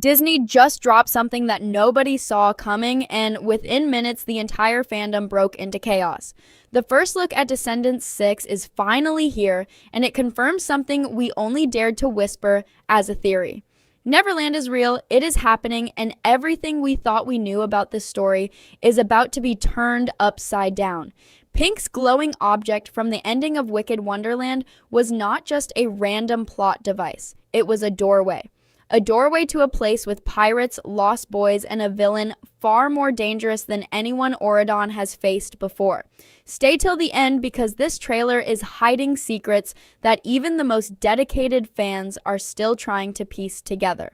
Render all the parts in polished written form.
Disney just dropped something that nobody saw coming, and within minutes, the entire fandom broke into chaos. The first look at Descendants 6 is finally here, and it confirms something we only dared to whisper as a theory. Neverland is real, it is happening, and everything we thought we knew about this story is about to be turned upside down. Pink's glowing object from the ending of Wicked Wonderland was not just a random plot device, it was a doorway. A doorway to a place with pirates, lost boys, and a villain far more dangerous than anyone Auradon has faced before. Stay till the end because this trailer is hiding secrets that even the most dedicated fans are still trying to piece together.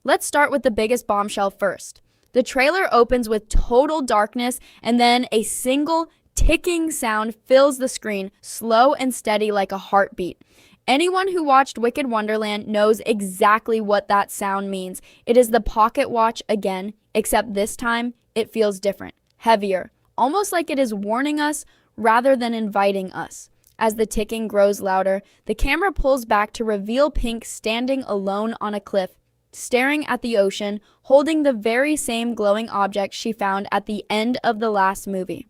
Let's start with the biggest bombshell first. The trailer opens with total darkness and then a single ticking sound fills the screen, slow and steady like a heartbeat. Anyone who watched Wicked Wonderland knows exactly what that sound means. It is the pocket watch again, except this time it feels different, heavier, almost like it is warning us rather than inviting us. As the ticking grows louder, the camera pulls back to reveal Pink standing alone on a cliff, staring at the ocean, holding the very same glowing object she found at the end of the last movie.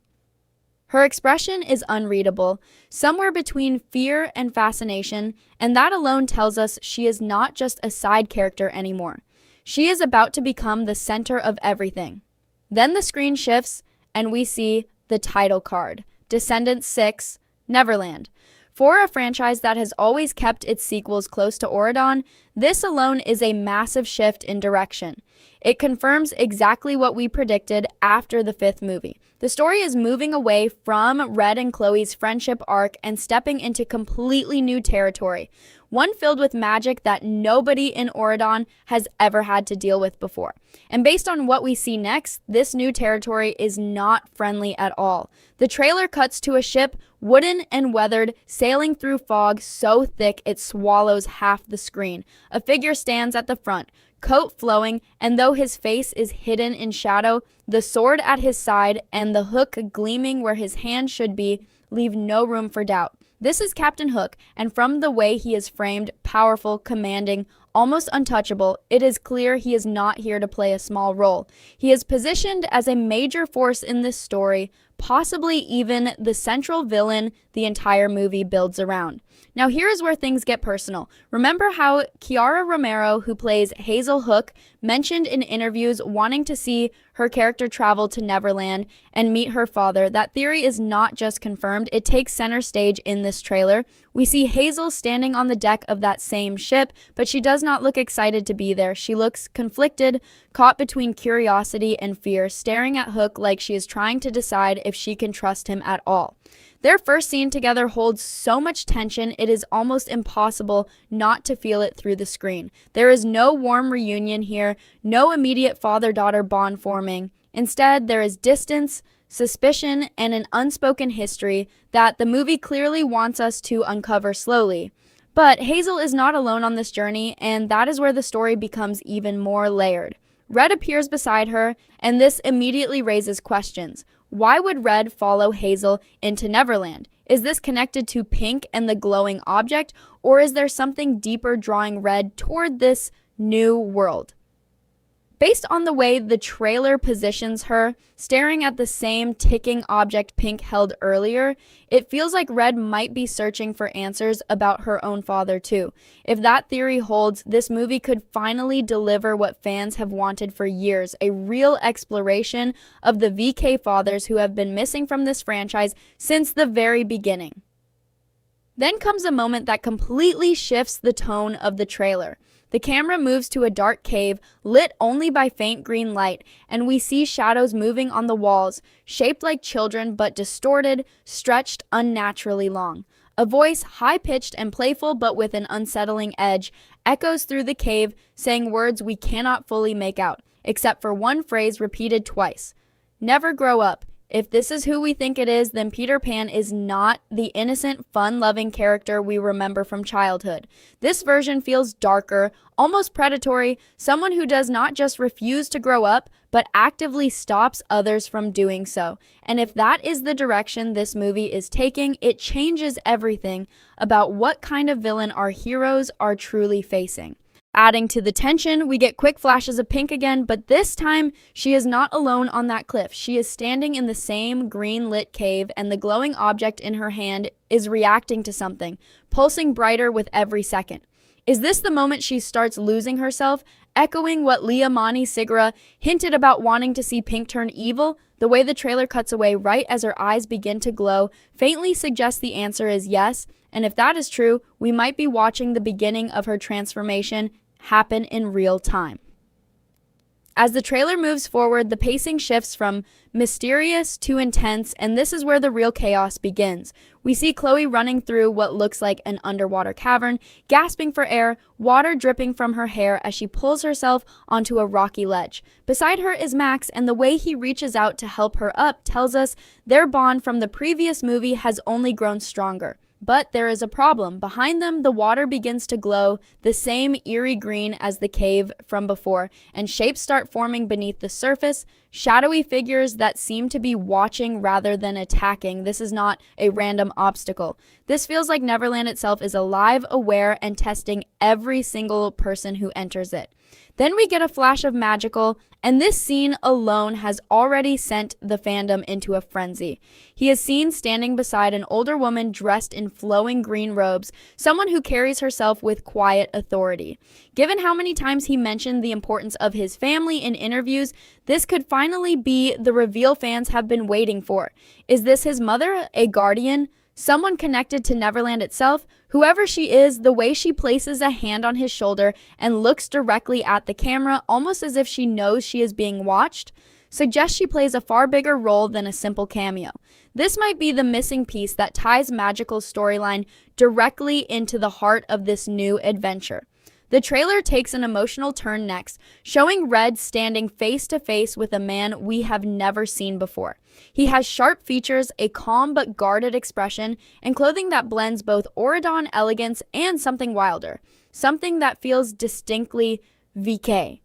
Her expression is unreadable, somewhere between fear and fascination, and that alone tells us she is not just a side character anymore. She is about to become the center of everything. Then the screen shifts, and we see the title card, Descendants 6, Neverland. For a franchise that has always kept its sequels close to Auradon, this alone is a massive shift in direction. It confirms exactly what we predicted after the fifth movie. The story is moving away from Red and Chloe's friendship arc and stepping into completely new territory, one filled with magic that nobody in Auradon has ever had to deal with before. And based on what we see next, this new territory is not friendly at all. The trailer cuts to a ship, wooden and weathered, sailing through fog so thick it swallows half the screen. A figure stands at the front, coat flowing, and though his face is hidden in shadow, the sword at his side and the hook gleaming where his hand should be leave no room for doubt. This is Captain Hook, and from the way he is framed, powerful, commanding, almost untouchable, it is clear he is not here to play a small role. He is positioned as a major force in this story, possibly even the central villain the entire movie builds around. Now here is where things get personal. Remember how Kiara Romero, who plays Hazel Hook, mentioned in interviews wanting to see her character travel to Neverland and meet her father? That theory is not just confirmed, it takes center stage in this trailer. We see Hazel standing on the deck of that same ship, but she does not look excited to be there. She looks conflicted, caught between curiosity and fear, staring at Hook like she is trying to decide if she can trust him at all. Their first scene together holds so much tension, it is almost impossible not to feel it through the screen. There is no warm reunion here, no immediate father-daughter bond forming. Instead, there is distance, suspicion, and an unspoken history that the movie clearly wants us to uncover slowly. But Hazel is not alone on this journey, and that is where the story becomes even more layered. Red appears beside her, and this immediately raises questions. Why would Red follow Hazel into Neverland? Is this connected to Pink and the glowing object, or is there something deeper drawing Red toward this new world? Based on the way the trailer positions her, staring at the same ticking object Pink held earlier, it feels like Red might be searching for answers about her own father too. If that theory holds, this movie could finally deliver what fans have wanted for years, a real exploration of the VK fathers who have been missing from this franchise since the very beginning. Then comes a moment that completely shifts the tone of the trailer. The camera moves to a dark cave, lit only by faint green light, and we see shadows moving on the walls, shaped like children but distorted, stretched unnaturally long. A voice, high-pitched and playful but with an unsettling edge, echoes through the cave, saying words we cannot fully make out, except for one phrase repeated twice. Never grow up. If this is who we think it is, then Peter Pan is not the innocent, fun-loving character we remember from childhood. This version feels darker, almost predatory, someone who does not just refuse to grow up, but actively stops others from doing so. And if that is the direction this movie is taking, it changes everything about what kind of villain our heroes are truly facing. Adding to the tension, we get quick flashes of Pink again, but this time she is not alone on that cliff. She is standing in the same green-lit cave, and the glowing object in her hand is reacting to something, pulsing brighter with every second. Is this the moment she starts losing herself, echoing what Liamani Sigura hinted about wanting to see Pink turn evil? The way the trailer cuts away right as her eyes begin to glow faintly suggests the answer is yes, and if that is true, we might be watching the beginning of her transformation happen in real time. As the trailer moves forward, the pacing shifts from mysterious to intense, and this is where the real chaos begins. We see Chloe running through what looks like an underwater cavern, gasping for air, water dripping from her hair as she pulls herself onto a rocky ledge. Beside her is Max, and the way he reaches out to help her up tells us their bond from the previous movie has only grown stronger. But there is a problem. Behind them, the water begins to glow the same eerie green as the cave from before, and shapes start forming beneath the surface, shadowy figures that seem to be watching rather than attacking. This is not a random obstacle. This feels like Neverland itself is alive, aware, and testing every single person who enters it. Then we get a flash of magical, and this scene alone has already sent the fandom into a frenzy. He is seen standing beside an older woman dressed in flowing green robes, someone who carries herself with quiet authority. Given how many times he mentioned the importance of his family in interviews, this could finally be the reveal fans have been waiting for. Is this his mother, a guardian? Someone connected to Neverland itself? Whoever she is, the way she places a hand on his shoulder and looks directly at the camera, almost as if she knows she is being watched, suggests she plays a far bigger role than a simple cameo. This might be the missing piece that ties Magical's storyline directly into the heart of this new adventure. The trailer takes an emotional turn next, showing Red standing face to face with a man we have never seen before. He has sharp features, a calm but guarded expression, and clothing that blends both Auradon elegance and something wilder, something that feels distinctly VK.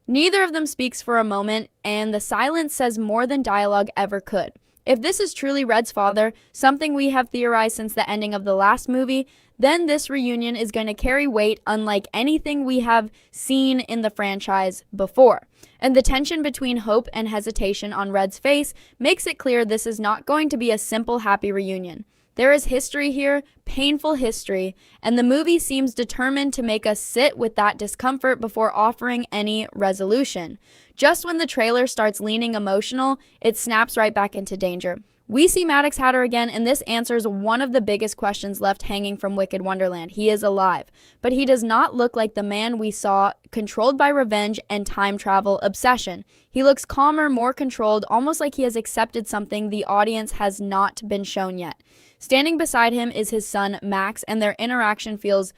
Neither of them speaks for a moment, and the silence says more than dialogue ever could. If this is truly Red's father, something we have theorized since the ending of the last movie, then this reunion is going to carry weight unlike anything we have seen in the franchise before. And the tension between hope and hesitation on Red's face makes it clear this is not going to be a simple happy reunion. There is history here, painful history, and the movie seems determined to make us sit with that discomfort before offering any resolution. Just when the trailer starts leaning emotional, it snaps right back into danger. We see Maddox Hatter again, and this answers one of the biggest questions left hanging from Wicked Wonderland. He is alive, but he does not look like the man we saw, controlled by revenge and time travel obsession. He looks calmer, more controlled, almost like he has accepted something the audience has not been shown yet. Standing beside him is his son, Max, and their interaction feels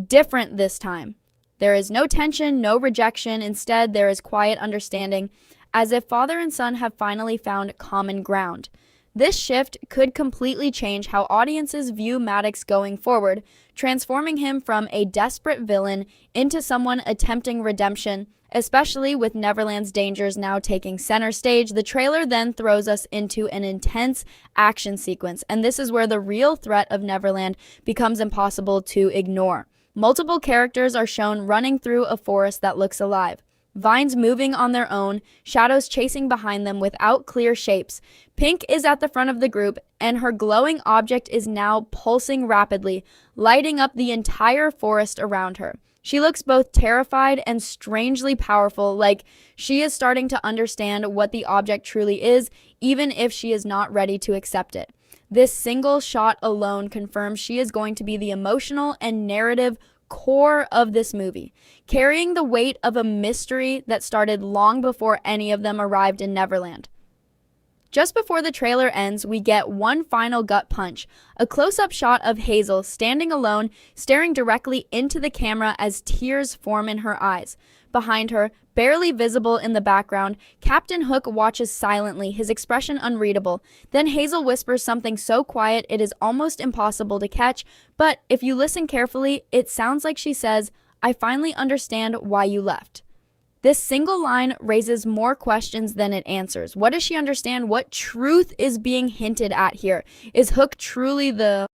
different this time. There is no tension, no rejection. Instead, there is quiet understanding, as if father and son have finally found common ground. This shift could completely change how audiences view Maddox going forward, transforming him from a desperate villain into someone attempting redemption, especially with Neverland's dangers now taking center stage. The trailer then throws us into an intense action sequence, and this is where the real threat of Neverland becomes impossible to ignore. Multiple characters are shown running through a forest that looks alive. Vines moving on their own, shadows chasing behind them without clear shapes. Pink is at the front of the group, and her glowing object is now pulsing rapidly, lighting up the entire forest around her. She looks both terrified and strangely powerful, like she is starting to understand what the object truly is, even if she is not ready to accept it. This single shot alone confirms she is going to be the emotional and narrative core of this movie, carrying the weight of a mystery that started long before any of them arrived in Neverland. Just before the trailer ends, we get one final gut punch, a close-up shot of Hazel standing alone, staring directly into the camera as tears form in her eyes. Behind her, barely visible in the background, Captain Hook watches silently, his expression unreadable. Then Hazel whispers something so quiet it is almost impossible to catch, but if you listen carefully, it sounds like she says, "I finally understand why you left." This single line raises more questions than it answers. What does she understand? What truth is being hinted at here? Is Hook truly the